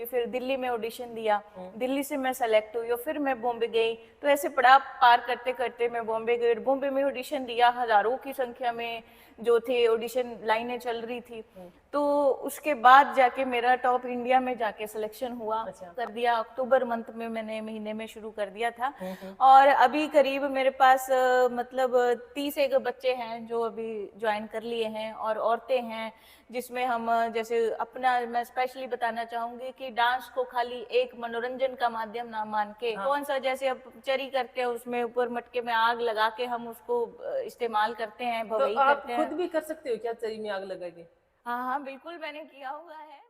फिर दिल्ली में ऑडिशन दिया, दिल्ली से मैं सेलेक्ट हुई और फिर मैं बॉम्बे गई। तो ऐसे पड़ाव पार करते करते मैं बॉम्बे गई, बॉम्बे में ऑडिशन दिया, हजारों की संख्या में जो थे ऑडिशन लाइनें चल रही थी। तो उसके बाद जाके मेरा टॉप इंडिया में जाके सिलेक्शन हुआ। अच्छा। कर दिया अक्टूबर मंथ में, मैंने महीने में शुरू कर दिया था। और अभी करीब मेरे पास मतलब 30 एक बच्चे हैं जो अभी ज्वाइन कर लिए हैं, और औरतें हैं जिसमें हम जैसे अपना, मैं स्पेशली बताना चाहूंगी कि डांस को खाली एक मनोरंजन का माध्यम ना मान के, कौन सा जैसे अब चरी करते हैं उसमें ऊपर मटके में आग लगा के हम उसको इस्तेमाल करते हैं, तो भवई आप करते हैं। खुद भी कर सकते हो क्या चरी में आग लगा के? हाँ हाँ बिल्कुल, मैंने किया हुआ है।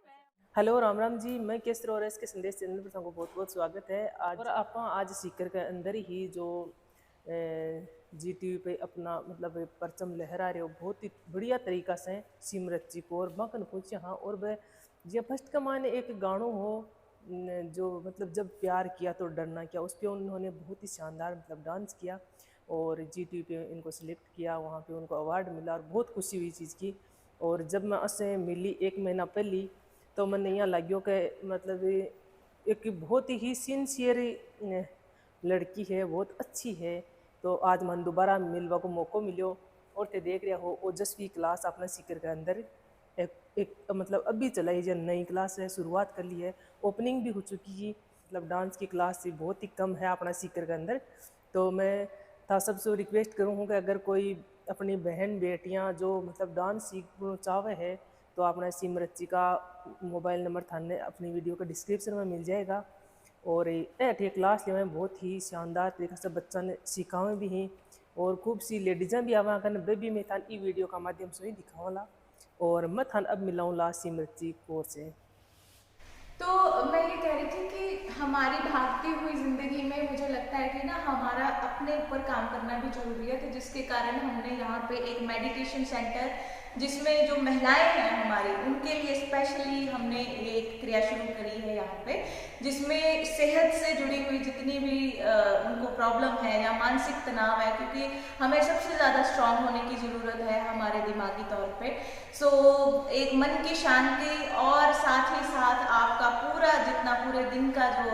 हेलो राम राम जी, मैं केसर और इसके संदेश चैनल पर सबको बहुत बहुत स्वागत है। आज और आप आज सीकर के अंदर ही जो जी टी वी पे अपना मतलब परचम लहरा रहे हो बहुत ही बढ़िया तरीका से सिमरत जी को, और मकन पूछे हाँ, और वह जी फर्स्ट का माने एक गानों हो जो मतलब जब प्यार किया तो डरना क्या, उस पर उन्होंने बहुत ही शानदार मतलब डांस किया और जी टी वी पे इनको सिलेक्ट किया, वहाँ पे उनको अवार्ड मिला और बहुत खुशी हुई चीज़ की। और जब मैं उससे मिली 1 महीना पहले तो मैंने यहाँ लग्यो के मतलब एक बहुत ही सिंसियर लड़की है, बहुत अच्छी है। तो आज मन दोबारा मिलवा को मौका मिलो और ते देख रहे हो ओजस्वी क्लास अपना सीकर के अंदर एक मतलब अभी चला ही जो नई क्लास है, शुरुआत कर ली है, ओपनिंग भी हो चुकी है। मतलब डांस की क्लास से बहुत ही कम है अपना सीकर के अंदर। तो मैं था सबसे रिक्वेस्ट करूँगा कि अगर कोई अपनी बहन बेटियां जो मतलब डांस सीखना चाहे है तो अपना सिमरत जी का मोबाइल नंबर थाने अपनी वीडियो का डिस्क्रिप्शन में मिल जाएगा। और ये क्लास ले बहुत ही शानदार तरीके से बच्चा ने सिखावे भी हैं और खूब सी लेडीज़ा भी आवा कर वे भी मैं थान ई वीडियो का माध्यम से ही दिखावाला। और मैं थान अब मिलाऊँ ला सिमरत जी कोर्स है। तो मैं ये कह रही थी कि हमारी भागती हुई ज़िंदगी में मुझे लगता है कि ना हमारा अपने ऊपर काम करना भी ज़रूरी है। तो जिसके कारण हमने यहाँ पे एक मेडिटेशन सेंटर, जिसमें जो महिलाएं हैं हमारी, उनके लिए स्पेशली हमने एक क्रिया शुरू करी है यहाँ पे, जिसमें सेहत से जुड़ी हुई जितनी भी उनको प्रॉब्लम है या मानसिक तनाव है, क्योंकि हमें सबसे ज़्यादा स्ट्रांग होने की ज़रूरत है हमारे दिमागी तौर पे। सो एक मन की शांति और साथ ही साथ आपका पूरा जितना पूरे दिन का जो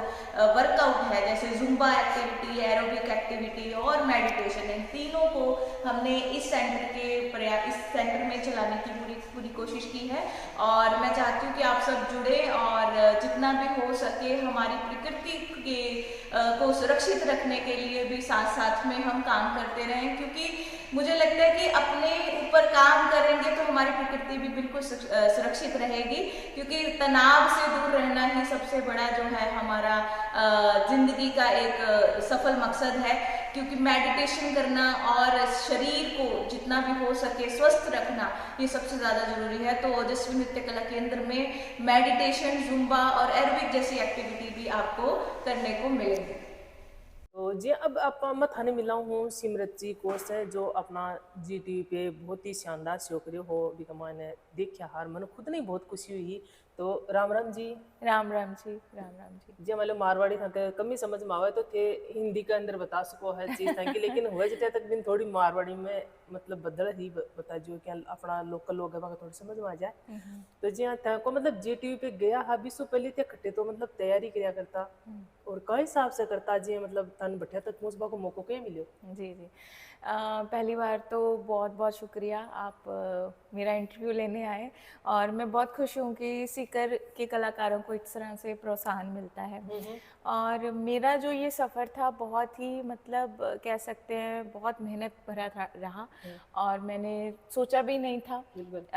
वर्कआउट है, जैसे जुम्बा एक्टिविटी, एरोबिक एक्टिविटी और मेडिटेशन, इन तीनों को हमने इस सेंटर में चलाने की पूरी पूरी कोशिश की है। और मैं चाहती हूँ कि आप सब जुड़े और जितना भी हो सके हमारी प्रकृति के को सुरक्षित रखने के लिए भी साथ साथ में हम काम करते रहें, क्योंकि मुझे लगता है कि अपने ऊपर काम करेंगे तो हमारी प्रकृति भी बिल्कुल सुरक्षित रहेगी, क्योंकि तनाव से दूर रहना ही सबसे बड़ा जो है हमारा जिंदगी का एक सफल मकसद है। क्योंकि मेडिटेशन करना और शरीर को जितना भी हो सके स्वस्थ रखना, ये सबसे ज़्यादा ज़रूरी है। तो ओजस्वी नृत्य कला केंद्र में मेडिटेशन, जुम्बा और एरोबिक जैसी एक्टिविटी भी आपको करने को मिलेगी। तो जी अब आप मैं थाने मिला हूँ सिमरत जी कोर्स है जो अपना जी टी वी पे बहुत ही शानदार शो करे हो भी मैंने देखा हार मन खुद नहीं बहुत खुशी हुई। तो राम राम जी। राम राम जी, राम राम जी। जी मतलब मारवाड़ी था के कमी समझ में आवे तो थे हिंदी के अंदर बता सको है चीज था कि, लेकिन हुए जटे तक दिन थोड़ी मारवाड़ी में मतलब बदल ही बता जो क्या अपना लोकल लोग है थोड़ी समझ में आ जाए। तो जी हाँ को मतलब जी टी वी पे गया हा 20 पहले थे खट्टे तो मतलब तैयारी किया करता और कई हिसाब से करता जी मतलब तन बैठा तक पहुंचबा को मौका क्या मिलो। जी जी, पहली बार तो बहुत बहुत शुक्रिया, आप मेरा इंटरव्यू लेने आए, और मैं बहुत खुश हूँ कि सीकर के कलाकारों को इस तरह से प्रोत्साहन मिलता है। और मेरा जो ये सफ़र था बहुत ही मतलब कह सकते हैं बहुत मेहनत भरा रहा, और मैंने सोचा भी नहीं था।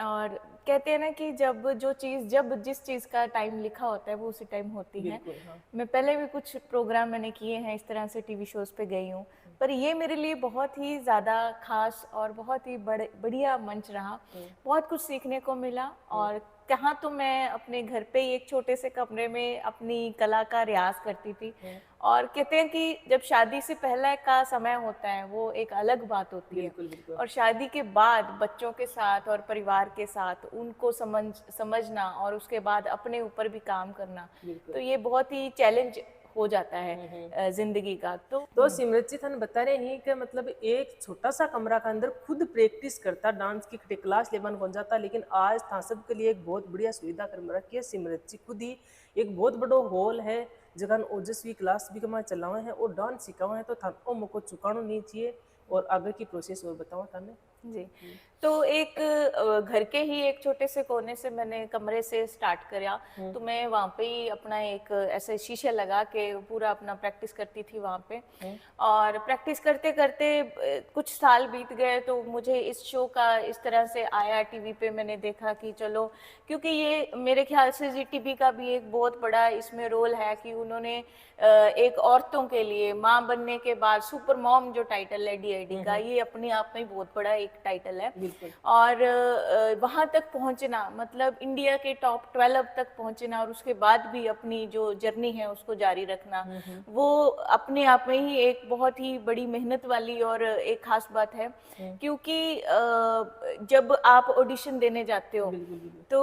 और कहते हैं ना कि जब जिस चीज़ का टाइम लिखा होता है वो उसी टाइम होती है। हाँ। मैं पहले भी कुछ प्रोग्राम मैंने किए हैं इस तरह से, टीवी शोज़ पे गई हूँ, पर ये मेरे लिए बहुत ही ज़्यादा खास और बहुत ही बढ़िया मंच रहा। बहुत कुछ सीखने को मिला, और कहाँ तो मैं अपने घर पे ही एक छोटे से कमरे में अपनी कला का रियाज करती थी। और कहते हैं कि जब शादी से पहले का समय होता है वो एक अलग बात होती है, बिल्कुल बिल्कुल। और शादी के बाद बच्चों के साथ और परिवार के साथ उनको समझना और उसके बाद अपने ऊपर भी काम करना, तो ये बहुत ही चैलेंज हो जाता है जिंदगी का। तो सिमरत जी थाने बता रहे हैं कि मतलब एक छोटा सा कमरा के अंदर खुद प्रैक्टिस करता, डांस की क्लास लेवन कौन जाता, लेकिन आज था सबके लिए एक बहुत बढ़िया सुविधा कर रखी है। सिमरत जी खुद ही एक बहुत बड़ो हॉल है जगह ओजस्वी क्लास भी कमा चलावे हैं और डांस सिखावे हैं, तो थान ओ मको चुकानो नहीं चाहिए। और आगे की प्रोसेस और बताओ थाने। जी, तो एक घर के ही एक छोटे से कोने से मैंने कमरे से स्टार्ट किया। तो मैं वहाँ पे ही अपना एक ऐसे शीशे लगा के पूरा अपना प्रैक्टिस करती थी वहाँ पे। और प्रैक्टिस करते करते कुछ साल बीत गए, तो मुझे इस शो का इस तरह से आया टीवी पे, मैंने देखा कि चलो, क्योंकि ये मेरे ख्याल से जीटीवी का भी एक बहुत बड़ा इसमें रोल है कि उन्होंने एक औरतों के लिए माँ बनने के बाद सुपर मॉम जो टाइटल है डीआईडी का, ये अपने आप में बहुत बड़ा एक टाइटल है। और वहां तक पहुंचना, मतलब इंडिया के टॉप 12 तक पहुंचना, और उसके बाद भी अपनी जो जर्नी है उसको जारी रखना, वो अपने आप में ही एक बहुत ही बड़ी मेहनत वाली और एक खास बात है। क्योंकि जब आप ऑडिशन देने जाते हो तो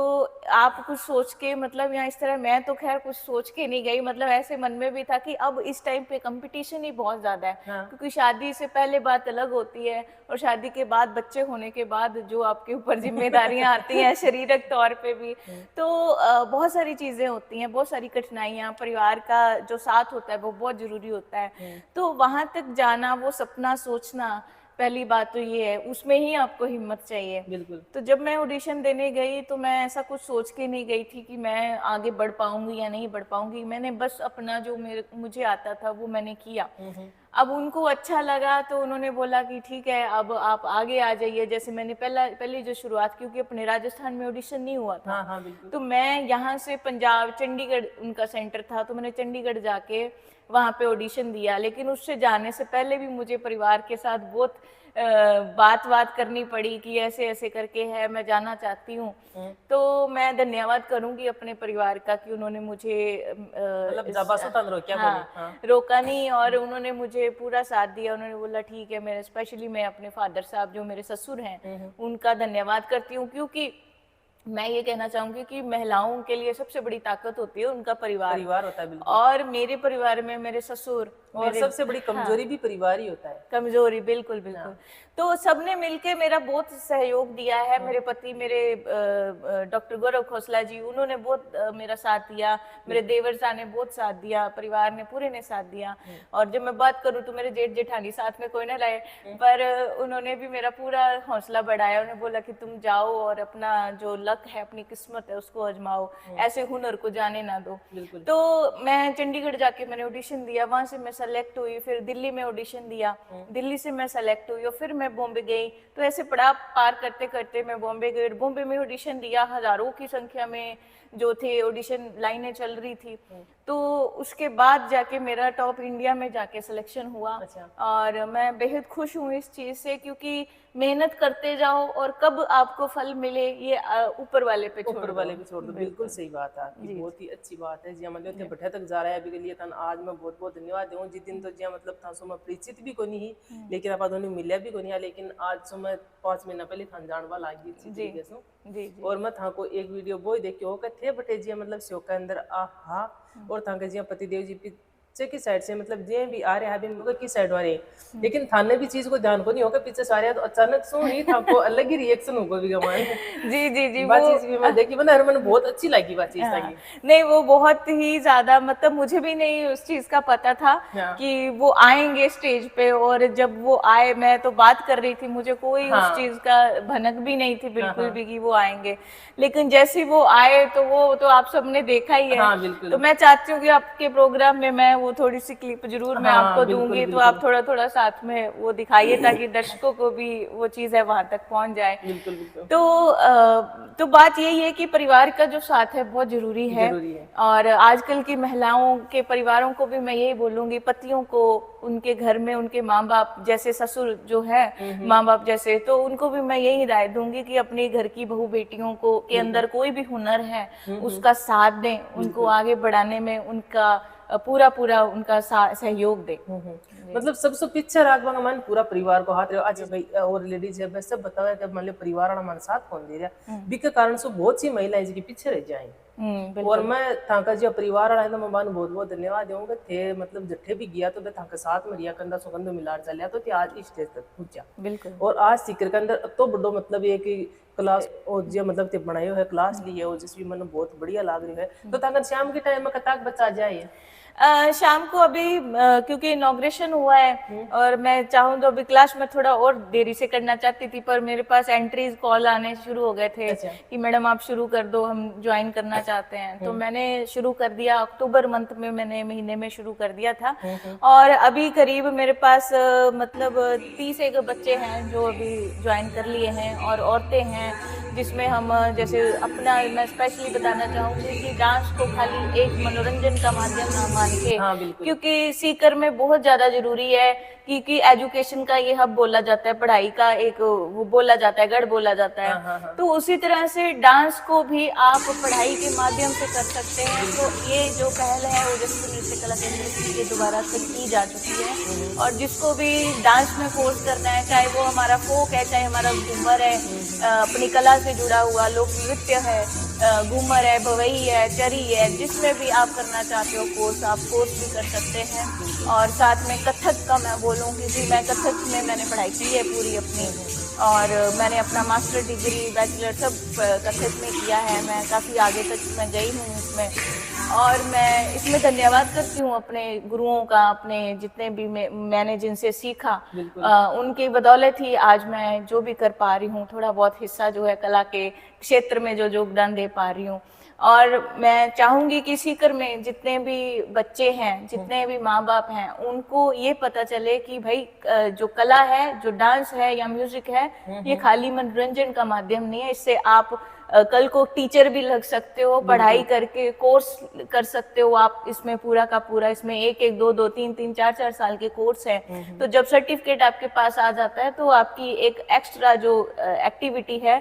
आप कुछ सोच के, मतलब यहाँ इस तरह, मैं तो खैर कुछ सोच के नहीं गई, मतलब ऐसे मन में भी था कि अब इस टाइम पे कंपटीशन ही बहुत ज्यादा है। क्योंकि शादी से पहले बात अलग होती है और शादी के बाद, बच्चे होने के बाद जो आपके ऊपर जिम्मेदारियां आती हैं शारीरिक तौर पे भी, तो बहुत सारी चीजें होती हैं, बहुत सारी कठिनाइयां, परिवार का जो साथ होता है वो बहुत जरूरी होता है। तो वहां तक जाना, वो सपना सोचना, पहली बात तो ये है, उसमें ही आपको हिम्मत चाहिए। बिल्कुल। तो जब मैं ऑडिशन देने गई तो मैं ऐसा कुछ सोच के नहीं गई थी कि मैं आगे बढ़ पाऊंगी या नहीं बढ़ पाऊंगी। मैंने बस अपना जो मुझे आता था वो मैंने किया। अब उनको अच्छा लगा तो उन्होंने बोला कि ठीक है, अब आप आगे आ जाइए। जैसे मैंने पहली जो शुरुआत, क्योंकि अपने राजस्थान में ऑडिशन नहीं हुआ था, तो मैं यहाँ से पंजाब, चंडीगढ़ उनका सेंटर था, तो मैंने चंडीगढ़ जाके वहाँ पे ऑडिशन दिया। लेकिन उससे जाने से पहले भी मुझे परिवार के साथ बहुत बात करनी पड़ी कि ऐसे ऐसे करके है, मैं जाना चाहती हूँ। तो मैं धन्यवाद करूंगी अपने परिवार का कि उन्होंने मुझे रोका नहीं, और उन्होंने मुझे पूरा साथ दिया। उन्होंने बोला ठीक है। मेरे स्पेशली मैं अपने फादर साहब जो मेरे ससुर हैं उनका धन्यवाद करती हूँ, क्योंकि मैं ये कहना चाहूंगी कि महिलाओं के लिए सबसे बड़ी ताकत होती है उनका परिवार होता है। और मेरे परिवार में मेरे ससुर, और सबसे बड़ी कमजोरी भी परिवार ही होता है। कमजोरी, बिल्कुल बिल्कुल। तो सबने मिलके मेरा बहुत सहयोग दिया है। मेरे पति, मेरे डॉक्टर गौरव खोसला जी, उन्होंने बहुत मेरा साथ दिया। मेरे देवर साहब ने बहुत साथ दिया, परिवार ने पूरे ने साथ दिया। और जब मैं बात करूं तो मेरे जेठ जेठानी साथ में कोई ना लाए, पर उन्होंने भी मेरा पूरा हौसला बढ़ाया। उन्होंने बोला कि तुम जाओ और अपना जो लक है, अपनी किस्मत है, उसको आजमाओ, ऐसे हुनर को जाने ना दो। तो मैं चंडीगढ़ जाके मैंने ऑडिशन दिया, वहां से मैं सेलेक्ट हुई। फिर दिल्ली में ऑडिशन दिया, दिल्ली से मैं सेलेक्ट हुई, और फिर मैं बॉम्बे गई। तो ऐसे पड़ाव पार करते करते मैं बॉम्बे गई। बॉम्बे में ऑडिशन दिया, हजारों की संख्या में जो थे ऑडिशन लाइनें चल रही थी। तो उसके बाद जाके मेरा टॉप इंडिया में जाके सिलेक्शन हुआ। और मैं बेहद खुश हूँ इस चीज से, क्योंकि मेहनत करते जाओ और कब आपको फल मिले ये ऊपर वाले पे छोड़ दो। बिल्कुल सही बात है आपकी, बहुत ही अच्छी बात है जी। मतलब बढ़िया तक जा रहा है अभी के लिए तन आज मैं बहुत बहुत धन्यवाद दूं। जिस दिन तो जी मतलब था सो मैं परिचित भी कोनी ही, लेकिन आप दोनों मिलिया भी कोनी, लेकिन आज सो मैं 5 महीना पहले थान जानवा लागी थी तरीके से। जी। और मैं था को एक वीडियो बोई देख के हो के थे बटे जी मतलब शो के अंदर आहा, और था के जी पतिदेव जी पीछे की साइड से मतलब जे भी आ रहे हैं की साइड वाले, लेकिन थाने भी चीज को ध्यान को नहीं होगा पीछे से आ रहे, तो अचानक सो ही था को अलग ही रिएक्शन होगा भी गमान। जी जी जी, वो चीज भी मैं देखी, मैंने बहुत अच्छी लगी वो चीज। नहीं, वो बहुत ही ज्यादा, मतलब मुझे भी नहीं उस चीज का पता था कि वो आएंगे स्टेज पे। और जब वो आए, मैं तो बात कर रही थी, मुझे कोई उस चीज का भनक भी नहीं थी बिल्कुल भी कि वो आएंगे। लेकिन जैसे वो आए तो वो तो आप सबने देखा ही है। तो मैं चाहती हूँ कि आपके प्रोग्राम में मैं वो थोड़ी सी क्लिप जरूर मैं आपको दूंगी, तो आप थोड़ा थोड़ा साथ में वो दिखाइए ताकि दर्शकों को भी वो चीज है वहां तक पहुंच जाए। तो बात यही है कि परिवार का जो साथ है बहुत जरूरी है। और आजकल की महिलाओं के परिवारों को भी मैं यही बोलूंगी, पतियों को उनके घर में उनके माँ बाप जैसे, ससुर जो है माँ बाप जैसे, तो उनको भी मैं यही राय दूंगी कि अपने घर की बहू बेटियों को के अंदर कोई भी हुनर है उसका साथ दें, उनको आगे बढ़ाने में उनका पूरा उनका सहयोग दे। मतलब सबसे पीछे राख बांगा मन पूरा परिवार को हाथ रहे आज भाई और लेडीज है बस सब बतावे कि मान लो परिवार वाला मन साथ कौन दे रहा बिके कारण से बहुत सी महिलाएं जी पीछे रह जाए। और मैं थाका जी परिवार वाला मैं बान बहुत बहुत धन्यवाद दूंगा थे मतलब जट्ठे भी गया तो मैं थाका साथ में रिया कंधा सुगंध मिलार चलिया तो आज इस स्टेज तक पहुंचा। बिल्कुल। और आज सीकर के अंदर तो बड़ो मतलब ये कि क्लास और जो मतलब ते बनायो है क्लास ली है और जिस भी मन बहुत बढ़िया लाग रही है तो ताकत शाम के टाइम में कताक बच्चा जाए शाम को अभी क्योंकि इनॉग्रेशन हुआ है और मैं चाहूँ तो अभी क्लास में थोड़ा और देरी से करना चाहती थी पर मेरे पास एंट्रीज कॉल आने शुरू हो गए थे कि मैडम आप शुरू कर दो हम ज्वाइन करना चाहते हैं तो मैंने शुरू कर दिया। अक्टूबर मंथ में मैंने महीने में शुरू कर दिया था और अभी करीब मेरे पास मतलब 30 एक बच्चे हैं जो अभी ज्वाइन कर लिए हैं और औरतें हैं जिसमें हम जैसे अपना मैं स्पेशली बताना चाहूँगी कि डांस को खाली एक मनोरंजन का माध्यम ना मान के क्योंकि सीकर में बहुत ज्यादा जरूरी है क्योंकि एजुकेशन का ये हब बोला जाता है, पढ़ाई का एक वो बोला जाता है, गढ़ बोला जाता है। तो उसी तरह से डांस को भी आप पढ़ाई के माध्यम से कर सकते हैं। तो ये जो पहल है ओजस्वी नृत्य कला केंद्र के द्वारा की जा चुकी है और जिसको भी डांस में कोर्स करना है, चाहे वो हमारा फोक है, चाहे हमारा घूमर है, अपनी कला से जुड़ा हुआ लोक नृत्य है, घूमर है, भवई है, चरी है, जिसमें भी आप करना चाहते हो कोर्स आप कोर्स भी कर सकते हैं। और साथ में कथक का मैं बोलूँ क्योंकि मैं कथक में मैंने पढ़ाई की है पूरी अपनी और मैंने अपना मास्टर डिग्री बैचलर सब कथक में किया है। मैं काफ़ी आगे तक मैं गई हूँ इसमें और मैं इसमें धन्यवाद करती हूँ अपने गुरुओं का, अपने जितने भी मैंने जिनसे सीखा उनकी बदौलत ही आज मैं जो भी कर पा रही हूँ, थोड़ा बहुत हिस्सा जो है कला के क्षेत्र में जो योगदान दे पा रही हूँ। और मैं चाहूंगी कि सीकर में जितने भी बच्चे हैं, जितने भी माँ बाप हैं, उनको ये पता चले कि भाई जो कला है, जो डांस है या म्यूजिक है, ये खाली मनोरंजन का माध्यम नहीं है। इससे आप कल को टीचर भी लग सकते हो, पढ़ाई करके कोर्स कर सकते हो आप इसमें पूरा का पूरा। इसमें एक एक दो दो तीन तीन चार चार साल के कोर्स हैं। तो जब सर्टिफिकेट आपके पास आ जाता है तो आपकी एक एक्स्ट्रा जो एक्टिविटी है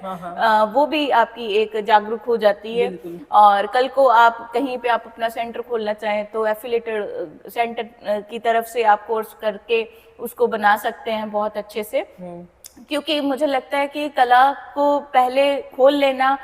वो भी आपकी एक जागरूक हो जाती है। और कल को आप कहीं पे आप अपना सेंटर खोलना चाहें तो एफिलिएटेड सेंटर की तरफ से आप कोर्स करके उसको बना सकते हैं बहुत अच्छे से। क्योंकि मुझे लगता है कि कला को पहले खोल लेना,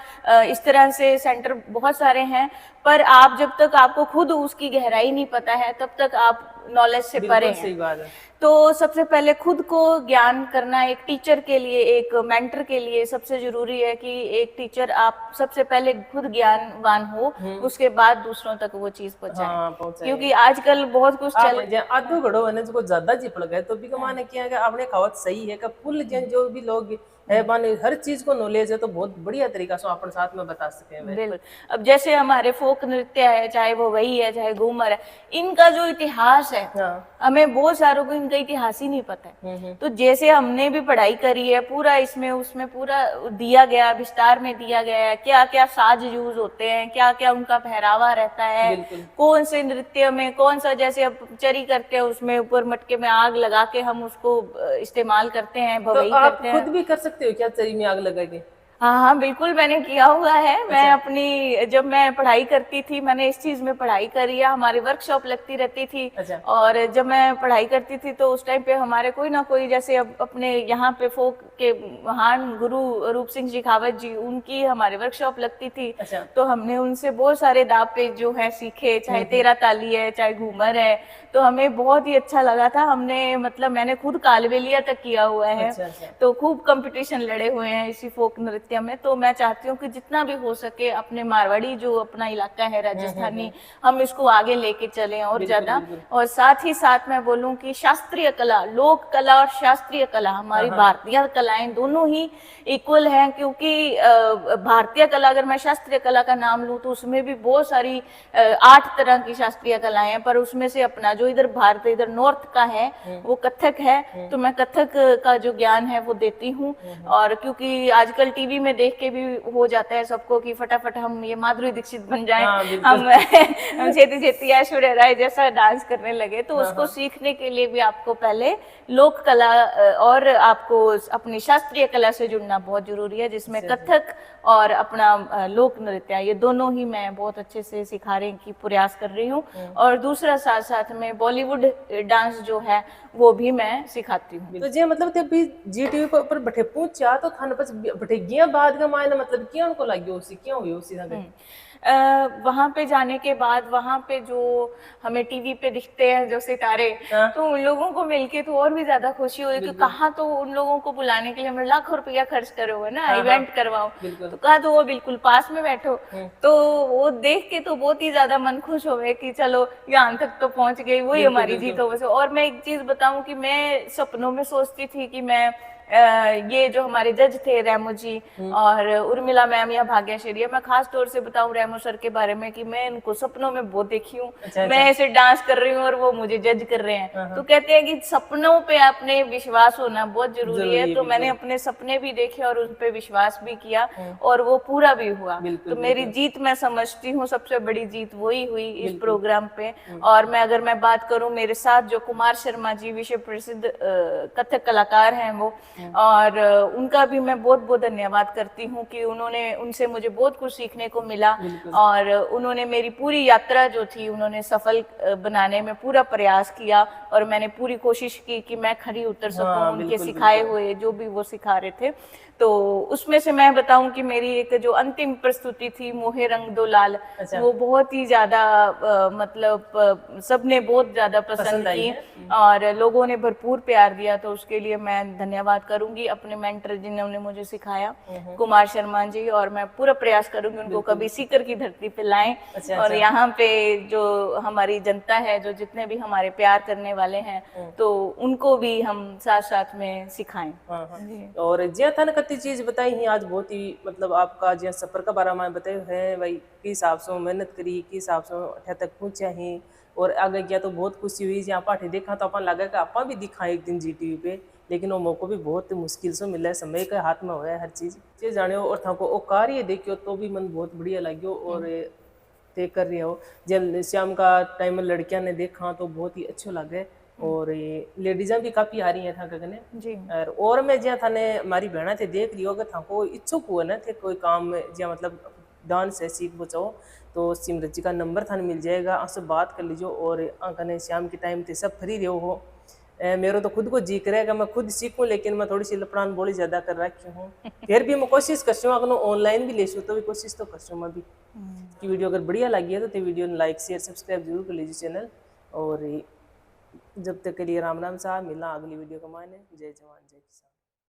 इस तरह से सेंटर बहुत सारे हैं पर आप जब तक आपको खुद उसकी गहराई नहीं पता है तब तक आप नॉलेज से परे हैं। सही बात है। तो सबसे पहले खुद को ज्ञान करना एक टीचर के लिए, एक मेंटर के लिए सबसे जरूरी है कि एक टीचर आप सबसे पहले खुद ज्ञानवान हो, उसके बाद दूसरों तक वो चीज पहुंचाए। क्योंकि आजकल बहुत कुछ चल आधो घड़ो है जो ज्यादा जी पड़ गए तो भी कमाने किया कि आपने खावत सही है कि फुल जो भी लोग है माने हर चीज को नॉलेज है तो बहुत बढ़िया तरीका से अपन साथ में बता सके। बिल्कुल। अब जैसे हमारे फोक नृत्य है, चाहे वो वही है, चाहे घूमर है, इनका जो इतिहास है हमें बहुत सारों को इनका इतिहास ही नहीं पता है। तो जैसे हमने भी पढ़ाई करी है पूरा इसमें उसमें पूरा दिया गया, विस्तार में दिया गया है, क्या क्या साज यूज होते हैं, क्या क्या उनका पहरावा रहता है, कौन से नृत्य में कौन सा, जैसे अब चरी करते हैं उसमें ऊपर मटके में आग लगा के हम उसको इस्तेमाल करते हैं, भवई करते हैं। खुद भी कर सकते हो क्या चरी में आग लगा के? हाँ हाँ बिल्कुल, मैंने किया हुआ है। मैं अपनी जब मैं पढ़ाई करती थी मैंने इस चीज में पढ़ाई करी है, हमारी वर्कशॉप लगती रहती थी। और जब मैं पढ़ाई करती थी तो उस टाइम पे हमारे कोई ना कोई, जैसे अब अपने यहाँ पे फोक के महान गुरु रूप सिंह शेखावत जी, उनकी हमारी वर्कशॉप लगती थी। तो हमने उनसे बहुत सारे दापे जो है सीखे, चाहे तेरा ताली है, चाहे घूमर है, तो हमें बहुत ही अच्छा लगा था। हमने मतलब मैंने खुद कालबेलिया तक किया हुआ है। तो खूब कंपटीशन लड़े हुए हैं इसी फोक नृत्य में। तो मैं चाहती हूँ कि जितना भी हो सके अपने मारवाड़ी जो अपना इलाका है राजस्थानी, हम इसको आगे लेके चलें और ज्यादा। और साथ ही साथ मैं बोलूँ कि शास्त्रीय कला, लोक कला और शास्त्रीय कला, हमारी भारतीय कलाएं दोनों ही इक्वल हैं। क्योंकि भारतीय कला, अगर मैं शास्त्रीय कला का नाम लूँ तो उसमें भी बहुत सारी 8 तरह की शास्त्रीय कलाएं हैं, पर उसमें से अपना जो इधर भारत इधर नॉर्थ का है वो कथक है। तो मैं कथक का जो ज्ञान है वो देती हूँ। और क्योंकि आजकल टीवी टीवी में देख के भी हो जाता है सबको कि फटाफट हम ये माधुरी दीक्षित बन जाएं, हाँ, हम छेती छेती ऐश्वर्या राय जैसा डांस करने लगे। तो उसको सीखने के लिए भी आपको पहले लोक कला और आपको अपनी शास्त्रीय कला से जुड़ना बहुत जरूरी है, जिसमें कथक और अपना लोक नृत्य, ये दोनों ही मैं बहुत अच्छे से सिखाने की प्रयास कर रही हूँ। और दूसरा साथ साथ में बॉलीवुड डांस जो है वो भी मैं सिखाती हूँ। तो जे मतलब ते भी जी टीवी पर ऊपर बैठे पूछा तो थाने बस बैठे गया बाद का मायना मतलब क्या उनको लगी उसी क्यों हुई उसी संग वहां पे जाने के बाद वहां पे जो हमें टीवी पे दिखते हैं जो सितारे, तो उन लोगों को मिलके तो और भी ज्यादा खुशी हुई कि कहा तो उन लोगों को बुलाने के लिए हमें लाखों रुपया खर्च करो है ना, इवेंट करवाओ, तो कहा तो वो बिल्कुल पास में बैठो। तो वो देख के तो बहुत ही ज्यादा मन खुश हो गए कि चलो यहाँ तक तो पहुंच गई, वही हमारी जीत हो। वैसे और मैं एक चीज बताऊं कि मैं सपनों में सोचती थी कि मैं ये जो हमारे जज थे रेमो जी और उर्मिला मैम या भाग्या शेरिया, मैं खास तौर से बताऊं रेमो सर के बारे में कि मैं इनको सपनों में बहुत देखी हूँ। मैं ऐसे डांस कर रही हूँ और वो मुझे जज कर रहे हैं। तो कहते हैं कि सपनों पे अपने विश्वास होना बहुत जरूरी है। तो मैंने अपने सपने भी देखे और उन पे विश्वास भी किया और वो पूरा भी हुआ। तो मेरी जीत मैं समझती हूँ सबसे बड़ी जीत वही हुई इस प्रोग्राम पे। और मैं अगर मैं बात करूँ मेरे साथ जो कुमार शर्मा जी विश्व प्रसिद्ध कथक कलाकार हैं वो, और उनका भी मैं बहुत बहुत धन्यवाद करती हूँ कि उनसे मुझे बहुत कुछ सीखने को मिला। और उन्होंने मेरी पूरी यात्रा जो थी उन्होंने सफल बनाने में पूरा प्रयास किया और मैंने पूरी कोशिश की कि मैं खरी उतर सकूं उनके सिखाए हुए जो भी वो सिखा रहे थे। तो उसमें से मैं बताऊं कि मेरी एक जो अंतिम प्रस्तुति थी मोहे रंग दो लाल, वो बहुत ही ज्यादा मतलब सबने बहुत ज्यादा पसंद की और लोगों ने भरपूर प्यार दिया। तो उसके लिए मैं धन्यवाद करूंगी अपने मेंटर जिन्होंने मुझे सिखाया, कुमार शर्मा जी। और मैं पूरा प्रयास करूंगी उनको कभी सीकर की धरती पे लाएं और यहाँ पे जो हमारी जनता है, जो जितने भी हमारे प्यार करने वाले हैं, तो उनको भी हम साथ साथ में सिखाएं। और जिया था कती चीज बताई ही आज बहुत ही मतलब आपका जिया सफर का बारे में बताए है भाई किस हिसाब से मेहनत करी, किस हिसाब से अठे तक पहुंचा ही और आगे गया तो बहुत खुशी हुई। जहाँ पाठी देखा तो अपन लगा कि आप भी दिखा एक दिन जी टीवी पे, लेकिन वो मौका भी बहुत मुश्किल से मिला है, समय के हाथ में होया हर चीज जाने और था को कार्य देखियो तो भी मन बहुत बढ़िया लगियो। और तय कर रही हो जब शाम का टाइम लड़कियां ने देखा तो बहुत ही अच्छो लगे और लेडीजा भी काफी आ रही है था कने जी। और मैं ज्या थाने हमारी बहना थे देख लियो अगर था को इच्छुक हुआ ना थे कोई काम ज्या मतलब डांस है सीख बचाओ तो सिमरत जी का नंबर थाने मिल जाएगा, आपसे बात कर लीजिए। और कने शाम के टाइम थे सब फ्री रहो हो। मेरा तो खुद को जी करेगा मैं खुद सीखूं, लेकिन मैं थोड़ी सी लपड़ान बोली ज्यादा कर रखी हूँ। फिर भी मैं कोशिश करती हूँ अगर ऑनलाइन भी ले तो भी कोशिश तो करती हूँ मैं भी कि वीडियो अगर बढ़िया लगी है तो वीडियो ने लाइक शेयर सब्सक्राइब जरूर कर लीजिए चैनल। और जब तक के लिए राम राम साहब, मिलना अगली वीडियो को मायने। जय जवान जय किसान।